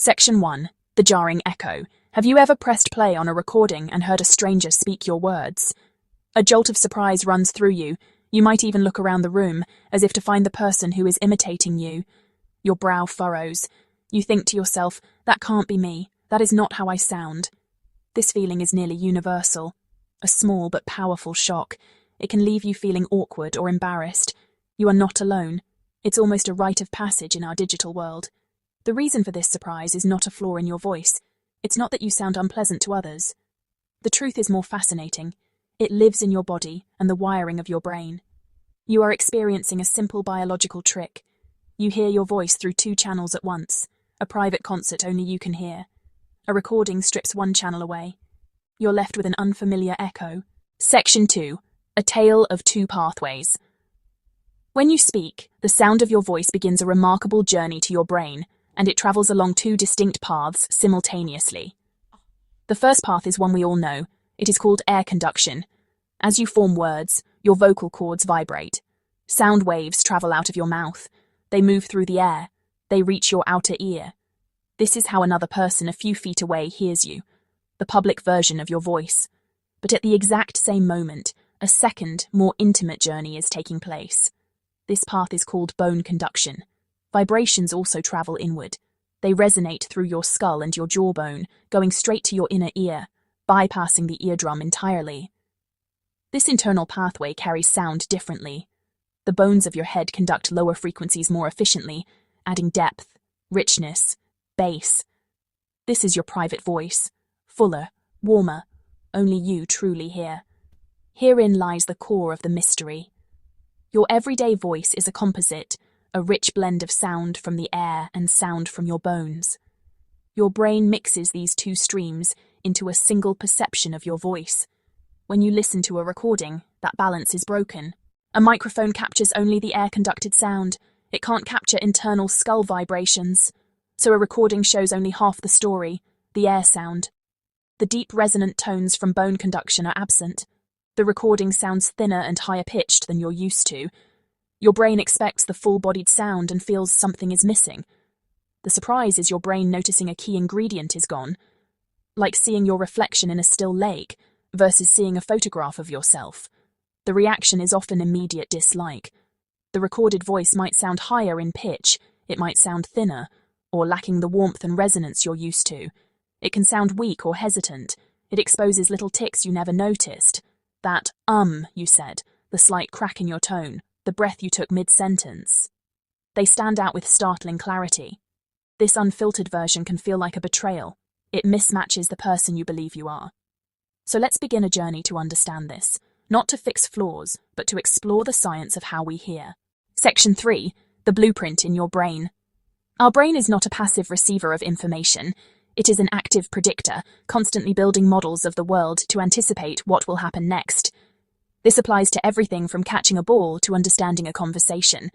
Section 1. The jarring echo. Have you ever pressed play on a recording and heard a stranger speak your words? A jolt of surprise runs through you. You might even look around the room, as if to find the person who is imitating you. Your brow furrows. You think to yourself, that can't be me. That is not how I sound. This feeling is nearly universal. A small but powerful shock. It can leave you feeling awkward or embarrassed. You are not alone. It's almost a rite of passage in our digital world. The reason for this surprise is not a flaw in your voice. It's not that you sound unpleasant to others. The truth is more fascinating. It lives in your body and the wiring of your brain. You are experiencing a simple biological trick. You hear your voice through two channels at once, a private concert only you can hear. A recording strips one channel away. You're left with an unfamiliar echo. Section 2. A tale of two pathways. When you speak, the sound of your voice begins a remarkable journey to your brain, and it travels along two distinct paths simultaneously. The first path is one we all know. It is called air conduction. As you form words, your vocal cords vibrate. Sound waves travel out of your mouth. They move through the air. They reach your outer ear. This is how another person a few feet away hears you, the public version of your voice. But at the exact same moment, a second, more intimate journey is taking place. This path is called bone conduction. Vibrations also travel inward. They resonate through your skull and your jawbone, going straight to your inner ear, bypassing the eardrum entirely. This internal pathway carries sound differently. The bones of your head conduct lower frequencies more efficiently, adding depth, richness, bass. This is your private voice, fuller, warmer, only you truly hear. Herein lies the core of the mystery. Your everyday voice is a composite, a rich blend of sound from the air and sound from your bones. Your brain mixes these two streams into a single perception of your voice. When you listen to a recording, that balance is broken. A microphone captures only the air-conducted sound. It can't capture internal skull vibrations. So a recording shows only half the story, the air sound. The deep resonant tones from bone conduction are absent. The recording sounds thinner and higher-pitched than you're used to. Your brain expects the full-bodied sound and feels something is missing. The surprise is your brain noticing a key ingredient is gone, like seeing your reflection in a still lake versus seeing a photograph of yourself. The reaction is often immediate dislike. The recorded voice might sound higher in pitch, it might sound thinner, or lacking the warmth and resonance you're used to. It can sound weak or hesitant. It exposes little tics you never noticed. That you said, the slight crack in your tone, the breath you took mid-sentence. They stand out with startling clarity. This unfiltered version can feel like a betrayal. It mismatches the person you believe you are. So let's begin a journey to understand this, not to fix flaws, but to explore the science of how we hear. Section 3. The blueprint in your brain. Our brain is not a passive receiver of information. It is an active predictor, constantly building models of the world to anticipate what will happen next. This applies to everything from catching a ball to understanding a conversation.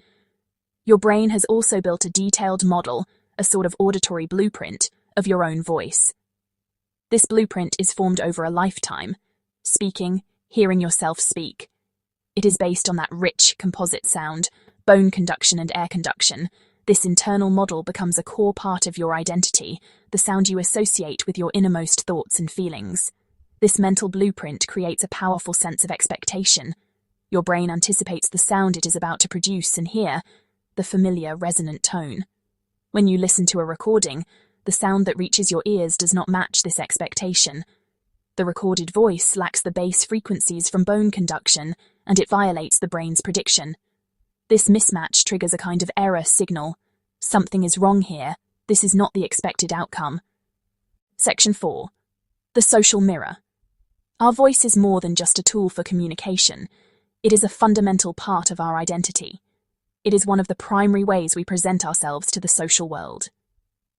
Your brain has also built a detailed model, a sort of auditory blueprint, of your own voice. This blueprint is formed over a lifetime, speaking, hearing yourself speak. It is based on that rich composite sound, bone conduction and air conduction. This internal model becomes a core part of your identity, the sound you associate with your innermost thoughts and feelings. This mental blueprint creates a powerful sense of expectation. Your brain anticipates the sound it is about to produce and hear, the familiar resonant tone. When you listen to a recording, the sound that reaches your ears does not match this expectation. The recorded voice lacks the bass frequencies from bone conduction, and it violates the brain's prediction. This mismatch triggers a kind of error signal. Something is wrong here. This is not the expected outcome. Section 4. The social mirror. Our voice is more than just a tool for communication. It is a fundamental part of our identity. It is one of the primary ways we present ourselves to the social world.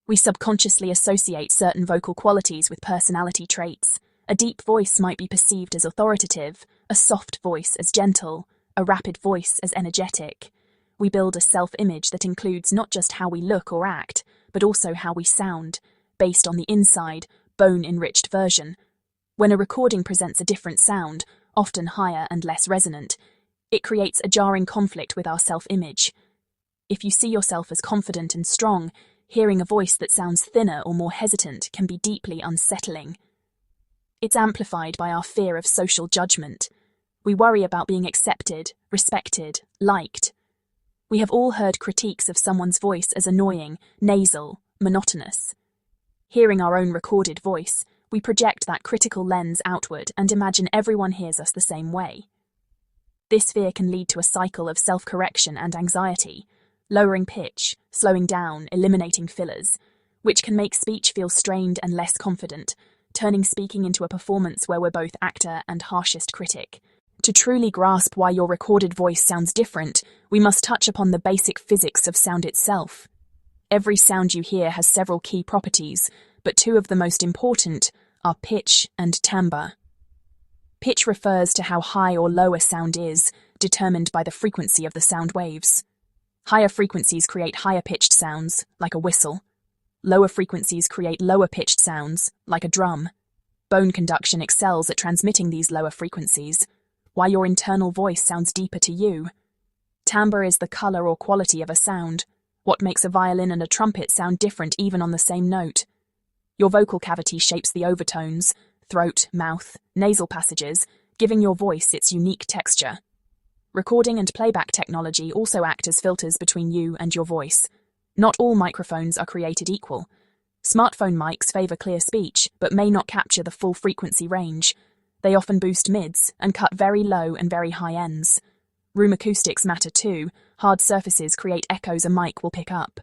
We subconsciously associate certain vocal qualities with personality traits. A deep voice might be perceived as authoritative, a soft voice as gentle, a rapid voice as energetic. We build a self-image that includes not just how we look or act, but also how we sound, based on the inside, bone-enriched version. When a recording presents a different sound, often higher and less resonant, it creates a jarring conflict with our self-image. If you see yourself as confident and strong, Hearing a voice that sounds thinner or more hesitant can be deeply unsettling. It's amplified by our fear of social judgment. We worry about being accepted, respected, liked. We have all heard critiques of someone's voice as annoying, nasal, monotonous. Hearing our own recorded voice, we project that critical lens outward and imagine everyone hears us the same way. This fear can lead to a cycle of self-correction and anxiety, lowering pitch, slowing down, eliminating fillers, which can make speech feel strained and less confident, turning speaking into a performance where we're both actor and harshest critic. To truly grasp why your recorded voice sounds different, we must touch upon the basic physics of sound itself. Every sound you hear has several key properties, but two of the most important are pitch and timbre. Pitch refers to how high or low a sound is, determined by the frequency of the sound waves. Higher frequencies create higher-pitched sounds, like a whistle. Lower frequencies create lower-pitched sounds, like a drum. Bone conduction excels at transmitting these lower frequencies, why your internal voice sounds deeper to you. Timbre is the color or quality of a sound, what makes a violin and a trumpet sound different even on the same note. Your vocal cavity shapes the overtones, throat, mouth, nasal passages, giving your voice its unique texture. Recording and playback technology also act as filters between you and your voice. Not all microphones are created equal. Smartphone mics favor clear speech, but may not capture the full frequency range. They often boost mids and cut very low and very high ends. Room acoustics matter too. Hard surfaces create echoes a mic will pick up.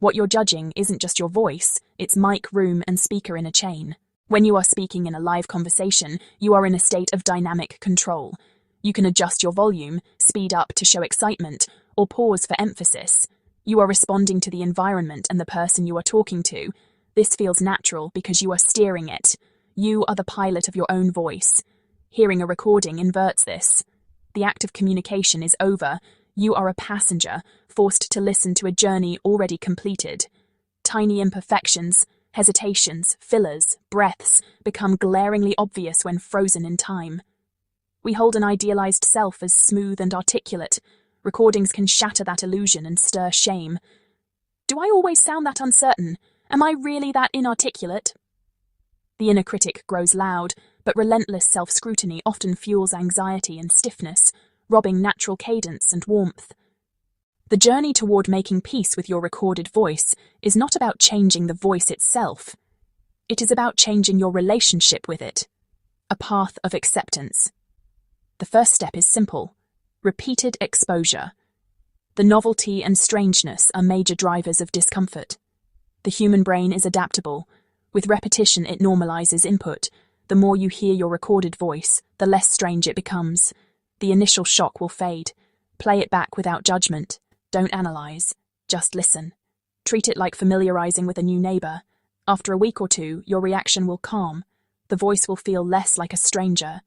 What you're judging isn't just your voice, it's mic, room, and speaker in a chain. When you are speaking in a live conversation, you are in a state of dynamic control. You can adjust your volume, speed up to show excitement, or pause for emphasis. You are responding to the environment and the person you are talking to. This feels natural because you are steering it. You are the pilot of your own voice. Hearing a recording inverts this. The act of communication is over. You are a passenger, forced to listen to a journey already completed. Tiny imperfections, hesitations, fillers, breaths become glaringly obvious when frozen in time. We hold an idealized self as smooth and articulate. Recordings can shatter that illusion and stir shame. Do I always sound that uncertain? Am I really that inarticulate? The inner critic grows loud, but relentless self-scrutiny often fuels anxiety and stiffness, robbing natural cadence and warmth. The journey toward making peace with your recorded voice is not about changing the voice itself. It is about changing your relationship with it, a path of acceptance. The first step is simple: repeated exposure. The novelty and strangeness are major drivers of discomfort. The human brain is adaptable. With repetition, it normalizes input. The more you hear your recorded voice, the less strange it becomes. The initial shock will fade. Play it back without judgment. Don't analyze. Just listen. Treat it like familiarizing with a new neighbor. After a week or two, your reaction will calm. The voice will feel less like a stranger.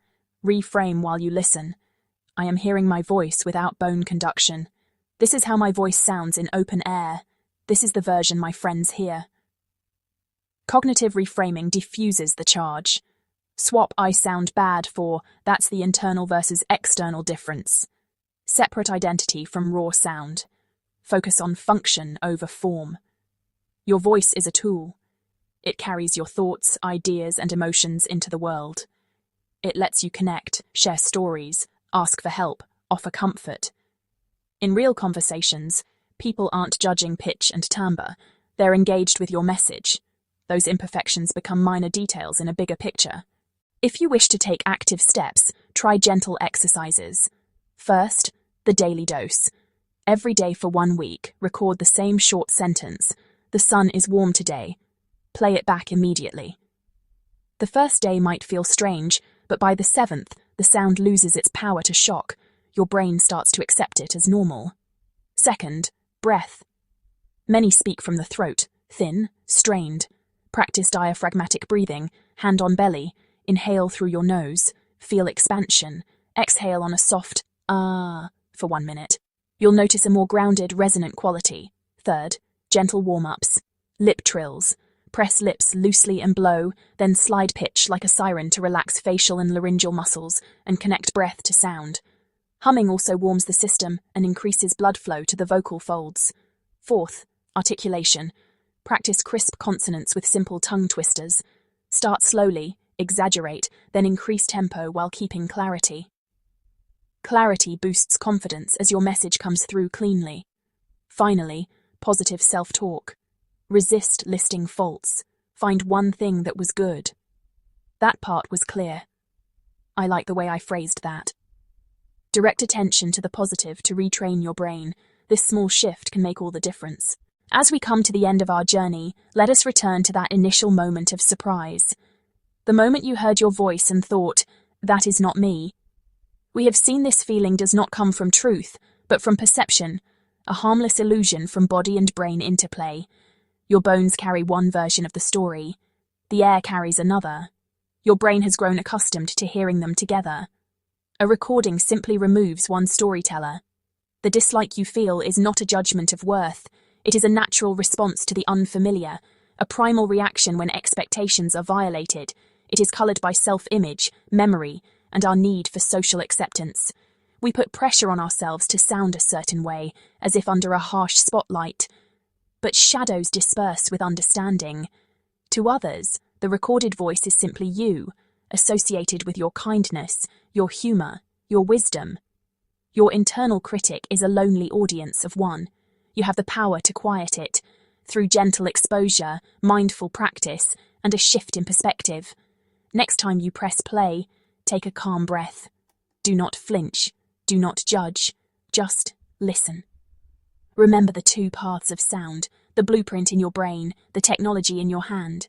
Reframe while you listen. I am hearing my voice without bone conduction. This is how my voice sounds in open air. This is the version my friends hear. Cognitive reframing diffuses the charge. Swap "I sound bad" for "that's the internal versus external difference." Separate identity from raw sound. Focus on function over form. Your voice is a tool. It carries your thoughts, ideas, and emotions into the world. It lets you connect, share stories, ask for help, offer comfort. In real conversations, people aren't judging pitch and timbre. They're engaged with your message. Those imperfections become minor details in a bigger picture. If you wish to take active steps, try gentle exercises. First, the daily dose. Every day for 1 week, record the same short sentence. The sun is warm today. Play it back immediately. The first day might feel strange, but by the 7th, the sound loses its power to shock. Your brain starts to accept it as normal. Second, breath. Many speak from the throat, thin, strained. Practice diaphragmatic breathing, hand on belly. Inhale through your nose. Feel expansion. Exhale on a soft ah for 1 minute. You'll notice a more grounded, resonant quality. Third, gentle warm-ups. Lip trills. Press lips loosely and blow, then slide pitch like a siren to relax facial and laryngeal muscles and connect breath to sound. Humming also warms the system and increases blood flow to the vocal folds. Fourth, articulation. Practice crisp consonants with simple tongue twisters. Start slowly, exaggerate, then increase tempo while keeping clarity. Clarity boosts confidence as your message comes through cleanly. Finally, positive self-talk. Resist listing faults. Find one thing that was good. That part was clear. I like the way I phrased that. Direct attention to the positive to retrain your brain. This small shift can make all the difference. As we come to the end of our journey, let us return to that initial moment of surprise. The moment you heard your voice and thought, "That is not me." We have seen this feeling does not come from truth, but from perception, a harmless illusion from body and brain interplay. Your bones carry one version of the story. The air carries another. Your brain has grown accustomed to hearing them together. A recording simply removes one storyteller. The dislike you feel is not a judgment of worth. It is a natural response to the unfamiliar, a primal reaction when expectations are violated. It is colored by self-image, memory, and our need for social acceptance. We put pressure on ourselves to sound a certain way, as if under a harsh spotlight. But shadows disperse with understanding. To others, the recorded voice is simply you, associated with your kindness, your humor, your wisdom. Your internal critic is a lonely audience of one. You have the power to quiet it, through gentle exposure, mindful practice, and a shift in perspective. Next time you press play, take a calm breath. Do not flinch, do not judge, just listen. Remember the two paths of sound, the blueprint in your brain, the technology in your hand.